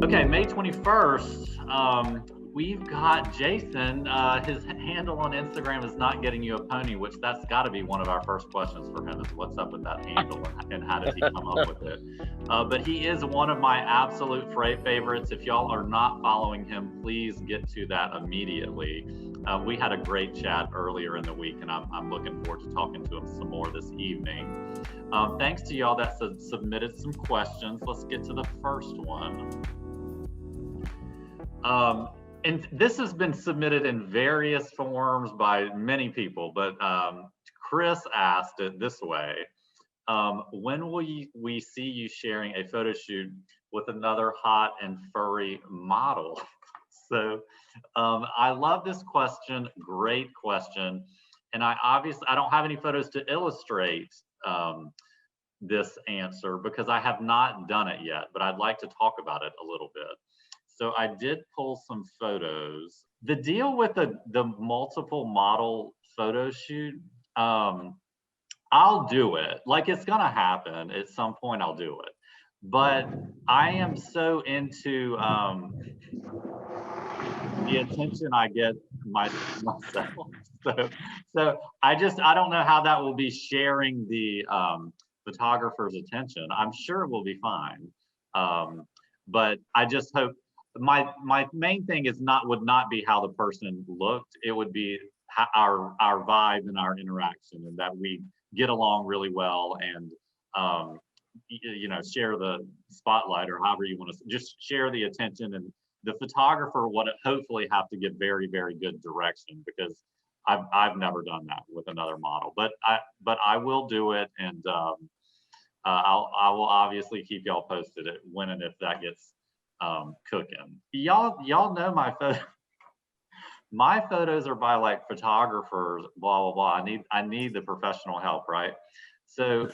Okay, May 21st, we've got Jason. His handle on Instagram is not getting you a pony, which that's got to be one of our first questions for him is what's up with that handle and how did he come up with it? But he is one of my absolute favorites. If y'all are not following him, please get to that immediately. We had a great chat earlier in the week, and I'm looking forward to talking to him some more this evening. Thanks to y'all that submitted some questions. Let's get to the first one. And this has been submitted in various forms by many people, but Chris asked it this way. When will we see you sharing a photo shoot with another hot and furry model? So I love this question, great question. And I don't have any photos to illustrate this answer because I have not done it yet, but I'd like to talk about it a little bit. So I did pull some photos. The deal with the multiple model photo shoot, I'll do it. Like it's gonna happen at some point, I'll do it. But I am so into the attention I get myself. So I don't know how that will be sharing the photographer's attention. I'm sure it will be fine. But I just hope my main thing would not be how the person looked. It would be our vibe and our interaction, and that we get along really well, and share the spotlight, or however you want to just share the attention. And the photographer would hopefully have to give very, very good direction, because I've never done that with another model. But I will do it, and I will obviously keep y'all posted at when and if that gets cooking. Y'all know my photo. My photos are by like photographers, blah blah blah. I need the professional help, right? So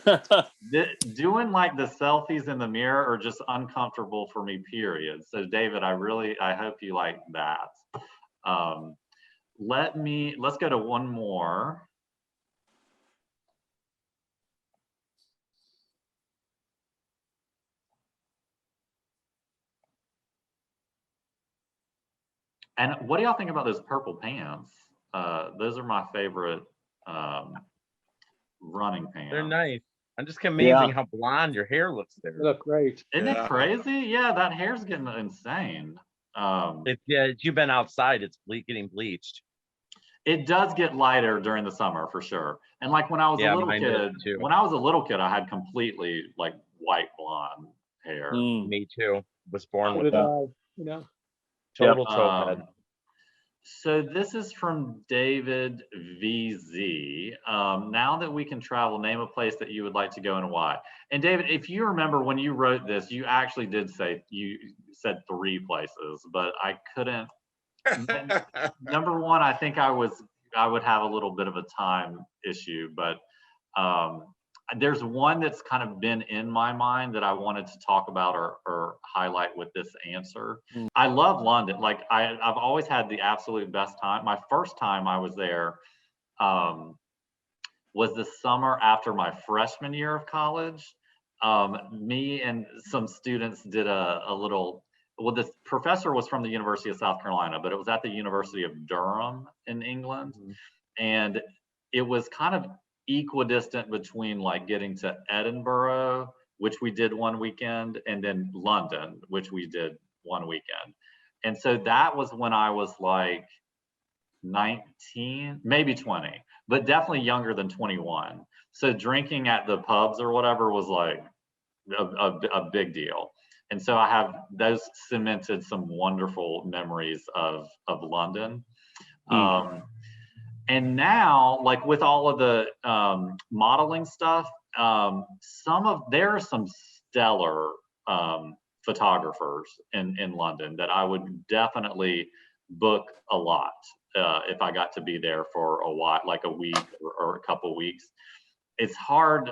doing like the selfies in the mirror are just uncomfortable for me, period. So David, I hope you like that. Let's go to one more. And what do y'all think about those purple pants? Those are my favorite running pants. They're nice. I'm just amazing how blonde your hair looks there. They look great. Isn't it crazy? Yeah, that hair's getting insane. You've been outside, it's getting bleached. It does get lighter during the summer for sure. And like when I was a little kid, I had completely like white blonde hair. Me too. Was born with that. Total towhead. So this is from David VZ. Now that we can travel, name a place that you would like to go and why. And David, if you remember when you wrote this, you actually did say, you said 3 places, but I couldn't. Number one, I think I would have a little bit of a time issue, but there's one that's kind of been in my mind that I wanted to talk about or highlight with this answer. I love London. Like I've always had the absolute best time. My first time I was there was the summer after my freshman year of college. Me and some students did a little, well, the professor was from the University of South Carolina, but it was at the University of Durham in England. And it was kind of equidistant between like getting to Edinburgh, which we did one weekend, and then London, which we did one weekend. And so that was when I was like 19, maybe 20, but definitely younger than 21. So drinking at the pubs or whatever was like a big deal. And so I have those cemented some wonderful memories of London. And now, like with all of the modeling stuff, there are some stellar photographers in London that I would definitely book a lot if I got to be there for a while, like a week or a couple weeks. It's hard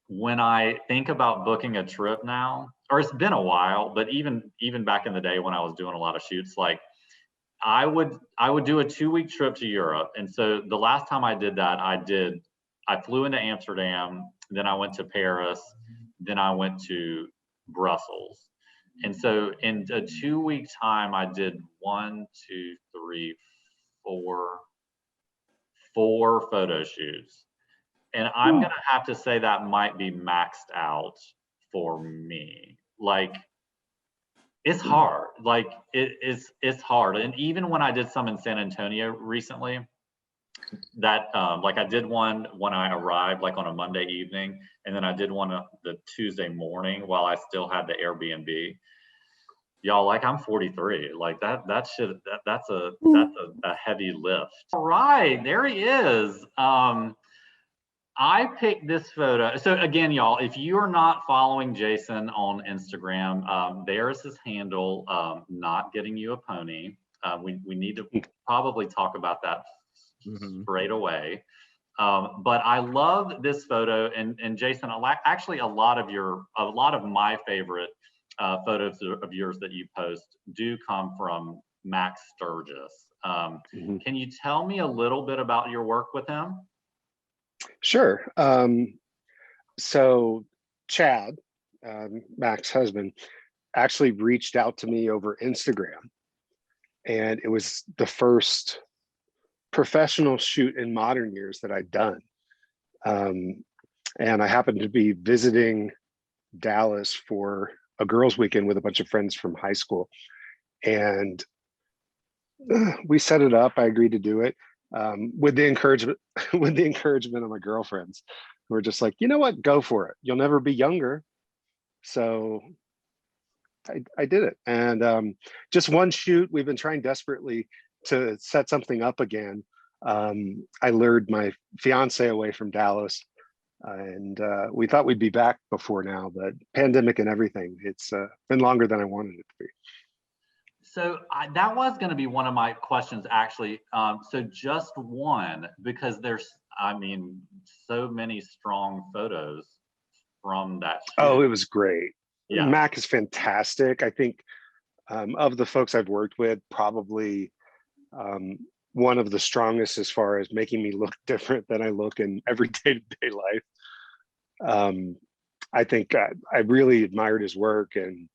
when I think about booking a trip now, or it's been a while, but even back in the day when I was doing a lot of shoots, like I would do a 2-week trip to Europe. And so the last time I did that, I flew into Amsterdam, then I went to Paris, then I went to Brussels. And so in a 2-week time, I did 1, 2, 3, 4 photo shoots. And I'm gonna have to say that might be maxed out for me. Like, it's hard. Like, it's hard. And even when I did some in San Antonio recently, that like I did one when I arrived, like on a Monday evening, and then I did one the Tuesday morning while I still had the Airbnb. Y'all, like, I'm 43. Like, that's a heavy lift. All right, there he is. I picked this photo. So again, y'all, if you are not following Jason on Instagram, there's his handle, Not Getting You a Pony. We need to probably talk about that straight away. But I love this photo, and Jason, actually a lot of my favorite photos of yours that you post do come from Max Sturgis. Can you tell me a little bit about your work with him? Sure. So Chad, Max's husband, actually reached out to me over Instagram, and it was the first professional shoot in modern years that I'd done. And I happened to be visiting Dallas for a girls' weekend with a bunch of friends from high school, and we set it up. I agreed to do it. With the encouragement of my girlfriends, who were just like, you know what, go for it. You'll never be younger. So I did it. And just one shoot. We've been trying desperately to set something up again. I lured my fiance away from Dallas, and we thought we'd be back before now, but pandemic and everything, it's been longer than I wanted it to be. So that was going to be one of my questions, actually. So just one, because there's, I mean, so many strong photos from that shoot. Oh, it was great. Yeah. Mac is fantastic. I think of the folks I've worked with, probably one of the strongest as far as making me look different than I look in every day-to-day life. I think I really admired his work, and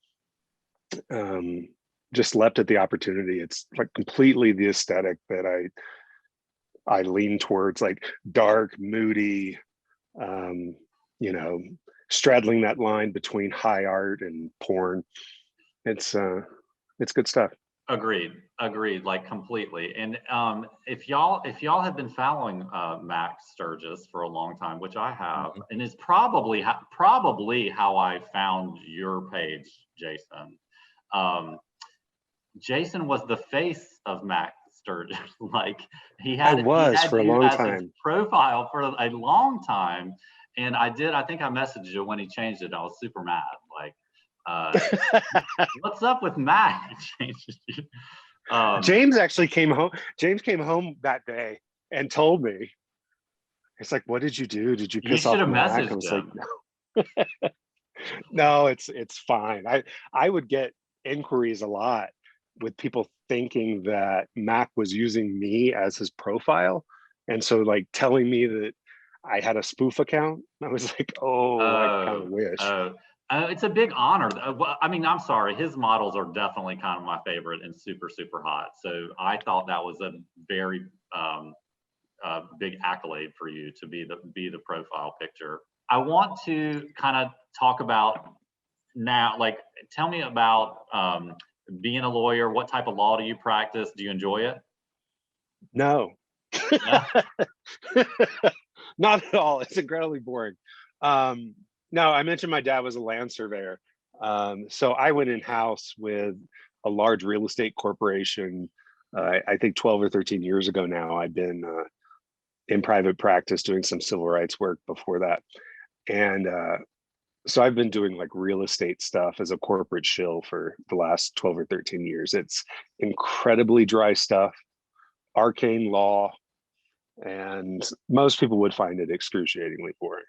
just leapt at the opportunity. It's like completely the aesthetic that I lean towards, like dark, moody, you know, straddling that line between high art and porn. It's good stuff. Agreed, like completely. And if y'all have been following Max Sturgis for a long time, which I have, and it's probably how I found your page, Jason. Jason was the face of Max Sturgis. Like, he had for a long time. His profile for a long time, and I think I messaged you when he changed it. I was super mad. Like, what's up with Max? James actually came home. James came home that day and told me. It's like, what did you do? Did you piss off Mac? I was him. like, no. No, it's fine. I would get inquiries a lot with people thinking that Mac was using me as his profile, and so like telling me that I had a spoof account. I was like, I kind of wish. It's a big honor. Well, I mean, I'm sorry, his models are definitely kind of my favorite and super, super hot. So I thought that was a very big accolade for you to be the profile picture. I want to kind of talk about now, like, tell me about being a lawyer. What type of law do you practice? Do you enjoy it? No. Not at all. It's incredibly boring. No, I mentioned my dad was a land surveyor. So I went in-house with a large real estate corporation. I think 12 or 13 years ago now. I'd been in private practice doing some civil rights work before that. And so I've been doing like real estate stuff as a corporate shill for the last 12 or 13 years. It's incredibly dry stuff, arcane law, and most people would find it excruciatingly boring.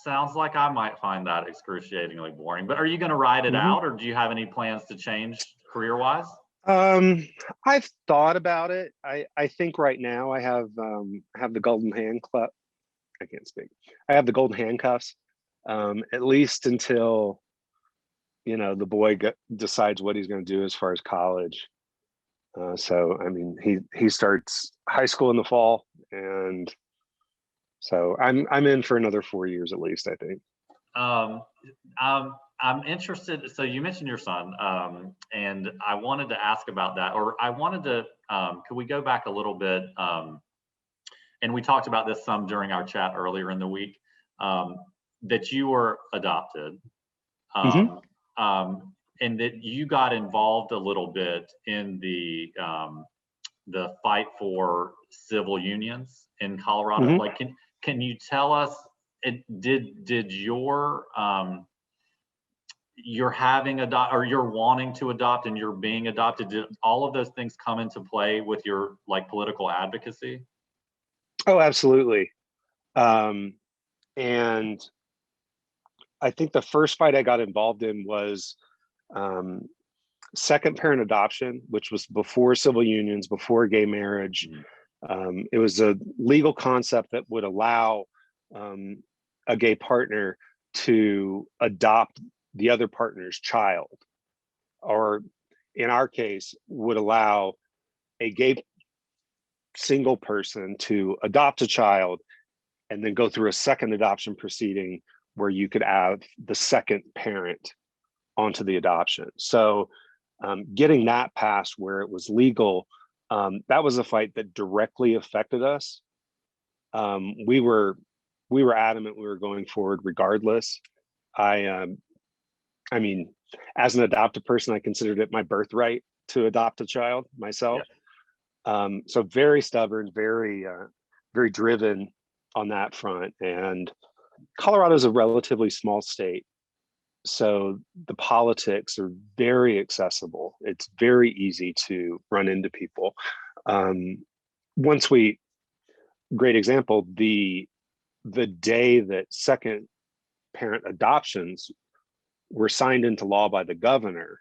Sounds like I might find that excruciatingly boring, but are you going to ride it out, or do you have any plans to change career-wise? I've thought about it. I think right now I have the golden handcuff. I can't speak. I have the golden handcuffs. at least until, the boy decides what he's going to do as far as college. So, I mean, he starts high school in the fall, and so I'm in for another 4 years at least, I think. I'm interested. So you mentioned your son, and I wanted to ask about that, or I wanted to, could we go back a little bit? And we talked about this some during our chat earlier in the week, that you were adopted, and that you got involved a little bit in the fight for civil unions in Colorado. Like, can you tell us, did your you're having or you're wanting to adopt and you're being adopted, did all of those things come into play with your like political advocacy? Oh, absolutely. And I think the first fight I got involved in was second parent adoption, which was before civil unions, before gay marriage. It was a legal concept that would allow a gay partner to adopt the other partner's child, or in our case, would allow a gay single person to adopt a child and then go through a second adoption proceeding where you could add the second parent onto the adoption. So getting that passed where it was legal, that was a fight that directly affected us. We were adamant we were going forward regardless. I mean, as an adopted person, I considered it my birthright to adopt a child myself. Yeah. So very stubborn, very driven on that front. And Colorado is a relatively small state, so the politics are very accessible. It's very easy to run into people. Great example, the day that second parent adoptions were signed into law by the governor,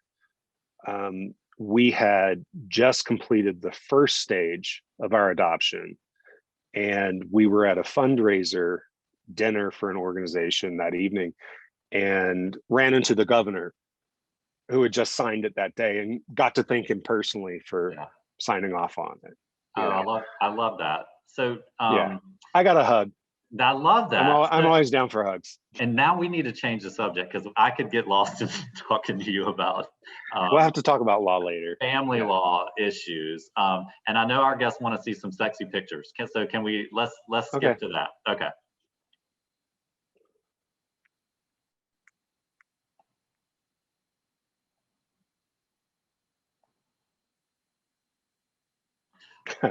we had just completed the first stage of our adoption, and we were at a fundraiser dinner for an organization that evening and ran into the governor, who had just signed it that day, and got to thank him personally for signing off on it. Oh, I love that. So yeah, I got a hug. I love that. I'm always down for hugs. And now we need to change the subject, because I could get lost in talking to you about we'll have to talk about law later. Family law issues. And I know our guests want to see some sexy pictures. So can we let's skip to that. Okay.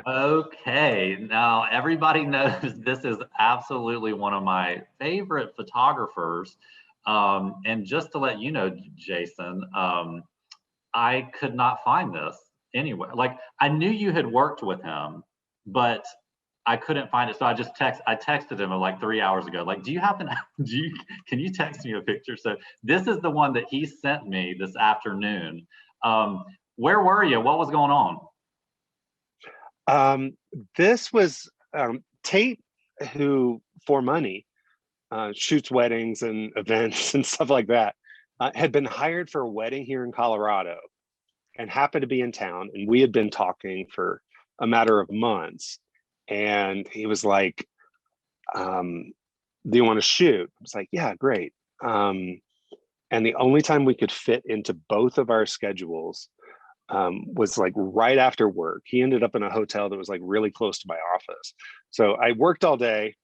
Okay, now everybody knows this is absolutely one of my favorite photographers. And just to let you know, Jason, I could not find this anywhere. Like, I knew you had worked with him, but I couldn't find it. So I texted him like 3 hours ago. Like, can you text me a picture? So this is the one that he sent me this afternoon. Where were you? What was going on? This was Tate, who for money shoots weddings and events and stuff like that, had been hired for a wedding here in Colorado and happened to be in town. And we had been talking for a matter of months. And he was like, do you want to shoot? I was like, yeah, great. And the only time we could fit into both of our schedules was like right after work. He ended up in a hotel that was like really close to my office. So I worked all day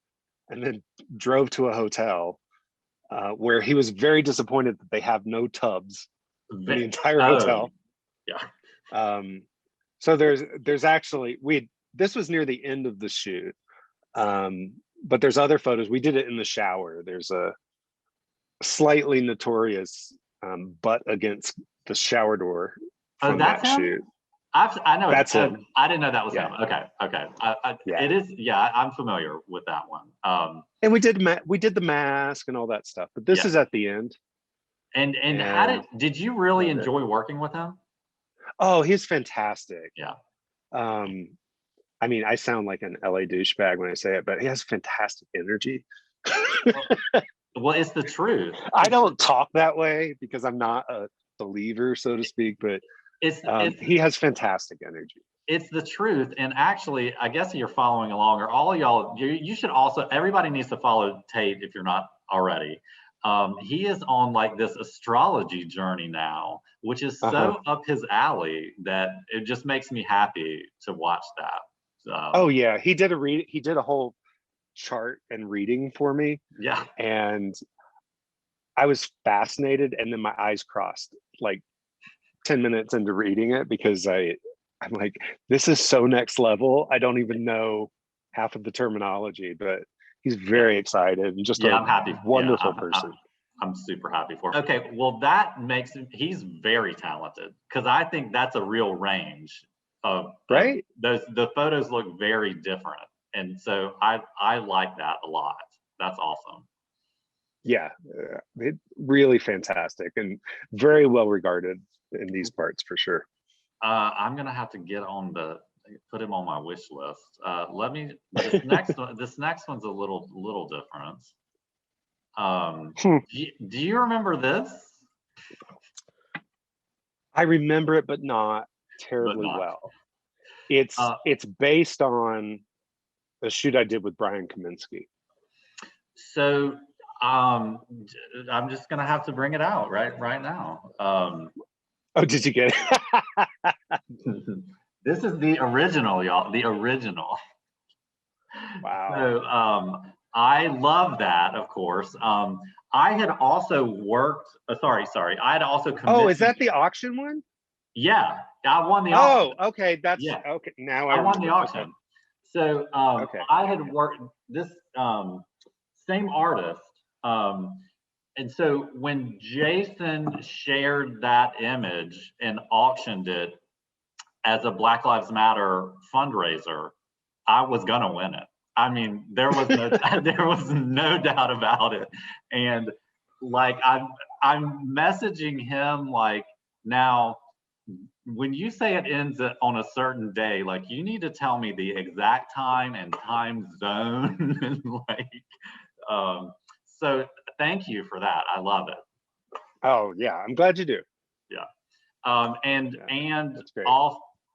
and then drove to a hotel where he was very disappointed that they have no tubs in the entire hotel. Yeah. So there's actually, this was near the end of the shoot, but there's other photos. We did it in the shower. There's a slightly notorious butt against the shower door. Oh, that's him? Shoot. I know that's him. I didn't know that was him. Okay. It is. Yeah, I'm familiar with that one. And we did the mask and all that stuff, but this is at the end. And how did you really enjoy working with him? Oh, he's fantastic. Yeah. I mean, I sound like an LA douchebag when I say it, but he has fantastic energy. Well, it's the truth. I don't talk that way because I'm not a believer, so to speak, but he has fantastic energy. It's the truth. And actually, I guess you're following along, or all of y'all, you should also, everybody needs to follow Tate if you're not already. He is on like this astrology journey now, which is so up his alley that it just makes me happy to watch that. Oh yeah, he did a whole chart and reading for me. Yeah. And I was fascinated, and then my eyes crossed like 10 minutes into reading it because I'm like, this is so next level. I don't even know half of the terminology, but he's very excited and just I'm happy. Wonderful person. I'm super happy for him. Okay, well, that makes he's very talented, because I think that's a real range of right. The photos look very different, and so I like that a lot. That's awesome. Yeah, really fantastic and very well regarded in these parts for sure. I'm gonna have to put him on my wish list. This next one's a little different. Do you remember this? I remember it, but not terribly well. It's based on a shoot I did with Brian Kaminsky. So I'm just gonna have to bring it out right now. Oh, did you get it? This is the original, y'all. The original. Wow. So I love that, of course. I had also worked. I had also commissioned. Oh, is that the auction one? Yeah, I won the auction. Oh, okay. That's okay. Now I won the auction. Okay. So I had worked this same artist. And so when Jason shared that image and auctioned it as a Black Lives Matter fundraiser, I was gonna win it. I mean, there was no doubt about it. And like I'm messaging him like, now, when you say it ends on a certain day, like you need to tell me the exact time and time zone. And like, so thank you for that. I love it. Oh yeah, I'm glad you do. Yeah. And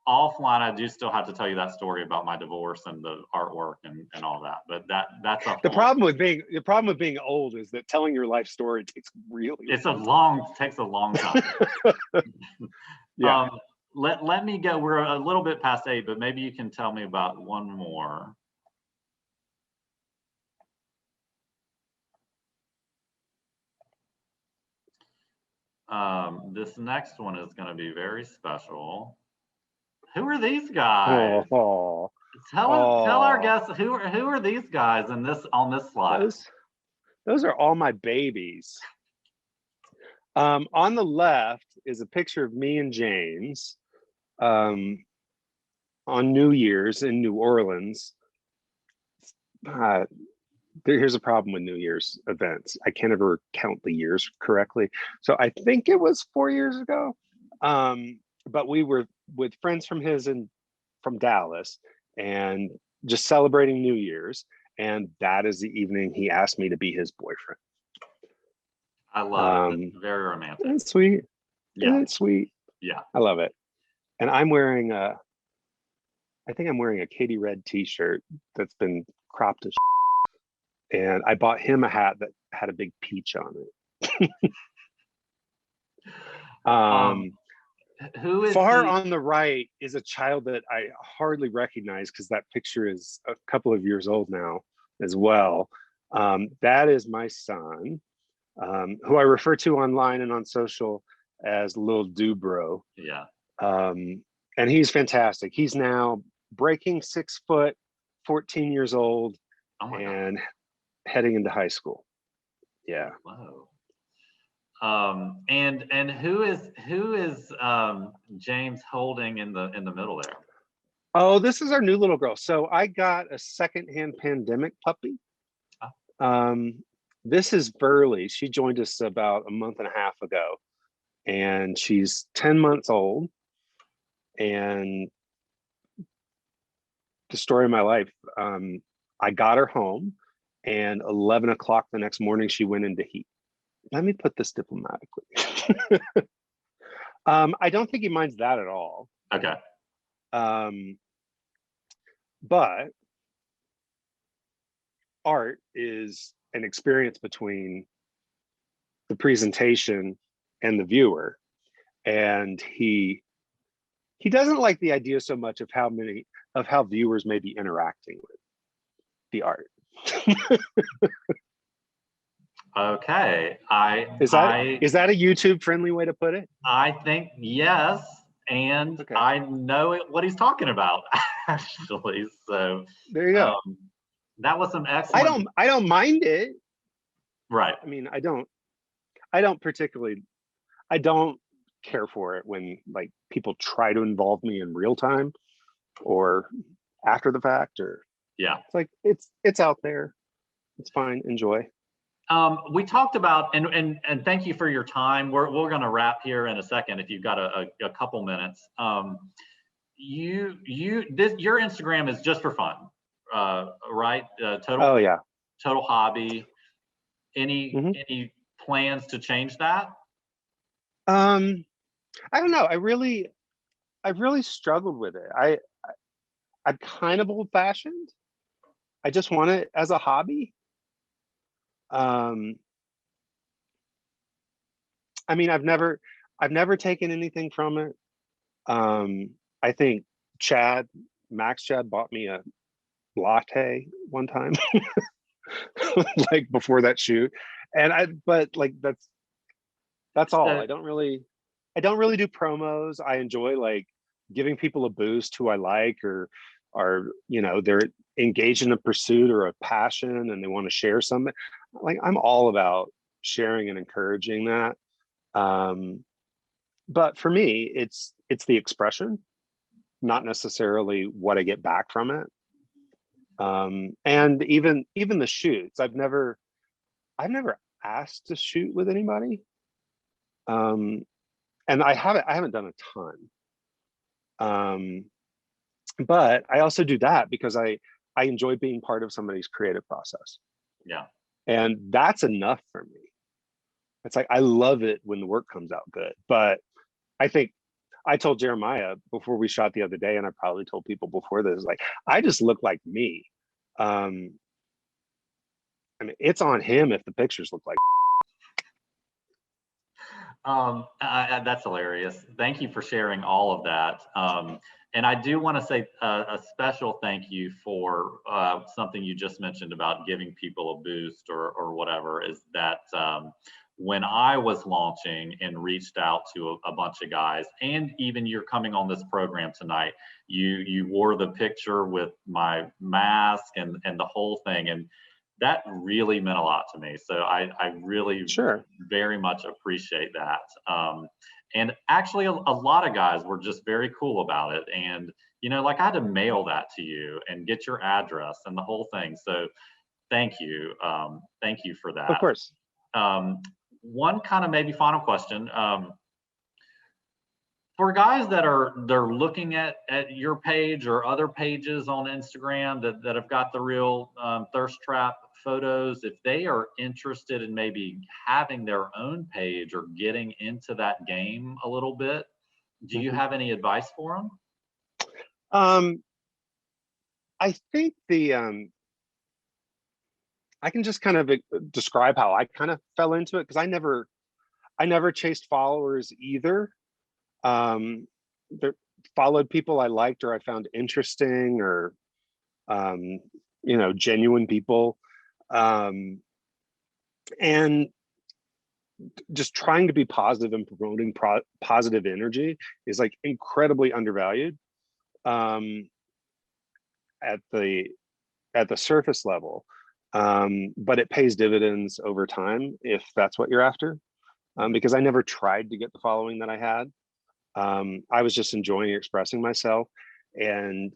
offline, I do still have to tell you that story about my divorce and the artwork and all that. But that's the problem with being old is that telling your life story takes takes a long time. Yeah. Let me go. We're a little bit past 8, but maybe you can tell me about one more. This next one is going to be very special. Who are these guys? Tell our guests who are these guys on this slide. Those are all my babies. On the left is a picture of me and James on New Year's in New Orleans. Here's a problem with New Year's events. I can't ever count the years correctly. So I think it was 4 years ago. But we were with friends from from Dallas and just celebrating New Year's. And that is the evening he asked me to be his boyfriend. I love it. It's very romantic. It's sweet. Yeah. It's sweet. Yeah. I love it. And I'm wearing I think I'm wearing a Katie Red t-shirt that's been cropped as and I bought him a hat that had a big peach on it. Who is far on the right is a child that I hardly recognize because that picture is a couple of years old now as well. That is my son, who I refer to online and on social as Lil Dubro. Yeah. And he's fantastic. He's now breaking 6 foot, 14 years old, and heading into high school. Yeah. Wow. And who is James holding in the middle there? Oh, this is our new little girl. So I got a secondhand pandemic puppy. This is Burley. She joined us about a month and a half ago, and she's 10 months old. And the story of my life, I got her home and 11 o'clock the next morning, she went into heat. Let me put this diplomatically. I don't think he minds that at all. Okay. But art is an experience between the presentation and the viewer. And he doesn't like the idea so much of how viewers may be interacting with the art. Okay. Is that a YouTube friendly way to put it? I think yes. And okay. I know what he's talking about, actually. So there you go. That was some excellent. I don't mind it. Right. I mean, I don't care for it when like people try to involve me in real time or after the fact, or it's like it's out there. It's fine. Enjoy. We talked about and thank you for your time. We're going to wrap here in a second if you've got a couple minutes. Your Instagram is just for fun, right? Total hobby. Any plans to change that? I don't know. I really struggled with it. I'm kind of old-fashioned. I just want it as a hobby. I mean, I've never taken anything from it. I think Max bought me a latte one time, like before that shoot, but like that's all. I don't really do promos. I enjoy like giving people a boost who I like, or they're engaged in a pursuit or a passion and they want to share something. Like I'm all about sharing and encouraging that. But for me, it's the expression, not necessarily what I get back from it. And even the shoots, I've never asked to shoot with anybody. And I haven't done a ton. But I also do that because I enjoy being part of somebody's creative process. Yeah. And that's enough for me. It's like, I love it when the work comes out good. But I think I told Jeremiah before we shot the other day, and I probably told people before this, like, I just look like me. I mean, it's on him if the pictures look like. That's hilarious. Thank you for sharing all of that. And I do want to say a special thank you for something you just mentioned about giving people a boost or whatever, is that when I was launching and reached out to a bunch of guys, and even you're coming on this program tonight, you wore the picture with my mask and the whole thing. And that really meant a lot to me. So I really very much appreciate that. And actually a lot of guys were just very cool about it. And, like I had to mail that to you and get your address and the whole thing. So thank you. Thank you for that. Of course. One kind of maybe final question. For guys they're looking at your page or other pages on Instagram that have got the real thirst trap photos, if they are interested in maybe having their own page or getting into that game a little bit, do you have any advice for them? I think I can just kind of describe how I kind of fell into it, because I never chased followers either. Followed people I liked or I found interesting, or genuine people, and just trying to be positive and promoting positive energy is like incredibly undervalued at the surface level, but it pays dividends over time if that's what you're after, because I never tried to get the following that I had. I was just enjoying expressing myself. And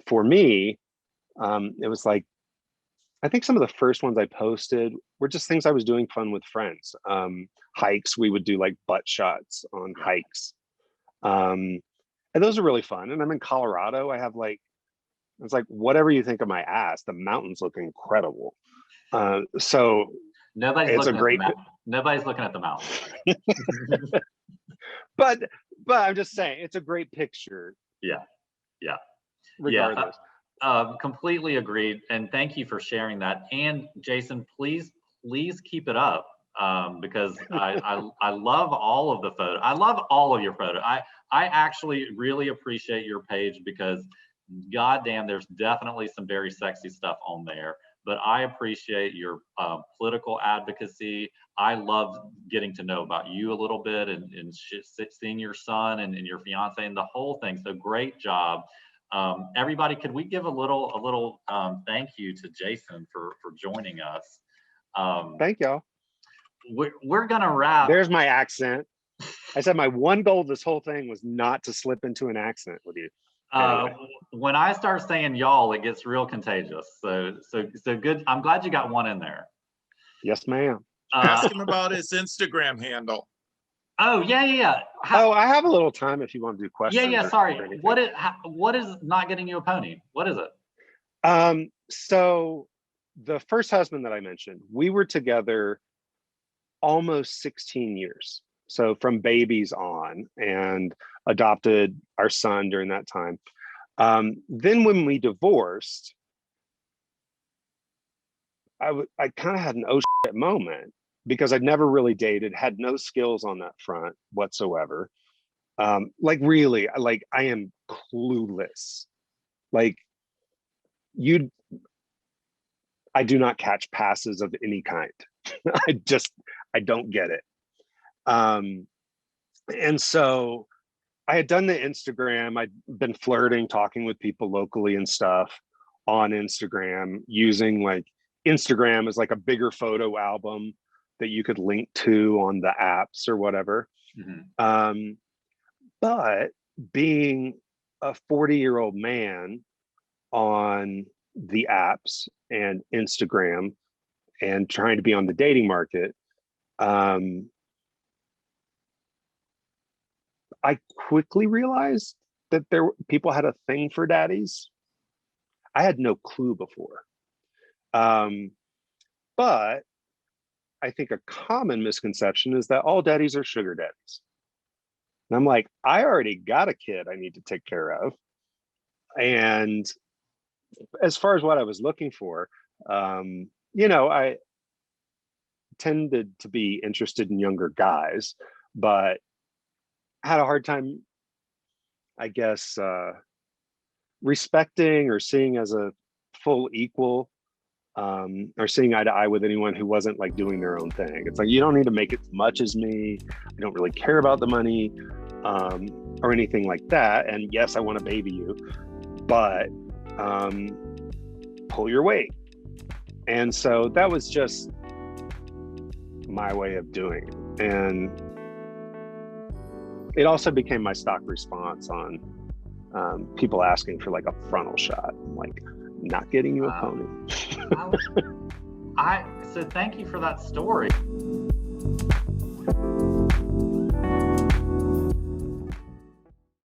for me, it was like, I think some of the first ones I posted were just things I was doing fun with friends. Hikes, we would do like butt shots on hikes. And those are really fun. And I'm in Colorado. I have like, it's like, whatever you think of my ass, the mountains look incredible. So Nobody's it's a looking great, at the mouth. Nobody's looking at the mouth. but I'm just saying it's a great picture. Yeah. Yeah. Regardless. Completely agreed. And thank you for sharing that. And Jason, please keep it up, because I love all of the photos. I love all of your photos. I actually really appreciate your page because goddamn, there's definitely some very sexy stuff on there. But I appreciate your political advocacy. I love getting to know about you a little bit and seeing your son and your fiance and the whole thing. So great job. Everybody, could we give a little thank you to Jason for joining us? Thank y'all. We're gonna wrap. There's my accent. I said my one goal this whole thing was not to slip into an accent with you. Anyway. When I start saying y'all, it gets real contagious. So good. I'm glad you got one in there. Yes, ma'am. Ask him about his Instagram handle. Oh yeah. I have a little time if you want to do questions. Yeah. Sorry. What is not getting you a pony? What is it? So the first husband that I mentioned, we were together almost 16 years. So from babies on, and adopted our son during that time. Then when we divorced, I kind of had an oh shit moment because I'd never really dated, had no skills on that front whatsoever. Like really, like I am clueless. Like I do not catch passes of any kind. I don't get it. And so I had done the Instagram. I'd been flirting, talking with people locally and stuff on Instagram, using like Instagram as like a bigger photo album that you could link to on the apps or whatever. Mm-hmm. But being a 40-year-old man on the apps and Instagram and trying to be on the dating market, I quickly realized that people had a thing for daddies. I had no clue before. But I think a common misconception is that all daddies are sugar daddies. And I'm like, I already got a kid I need to take care of. And as far as what I was looking for, I tended to be interested in younger guys, but had a hard time, I guess, respecting or seeing as a full equal, or seeing eye to eye with anyone who wasn't like doing their own thing. It's like, you don't need to make as much as me. I don't really care about the money, or anything like that. And yes, I want to baby you, but pull your weight. And so that was just my way of doing it. And it also became my stock response on people asking for like a frontal shot. I'm like, not getting you a pony. So thank you for that story.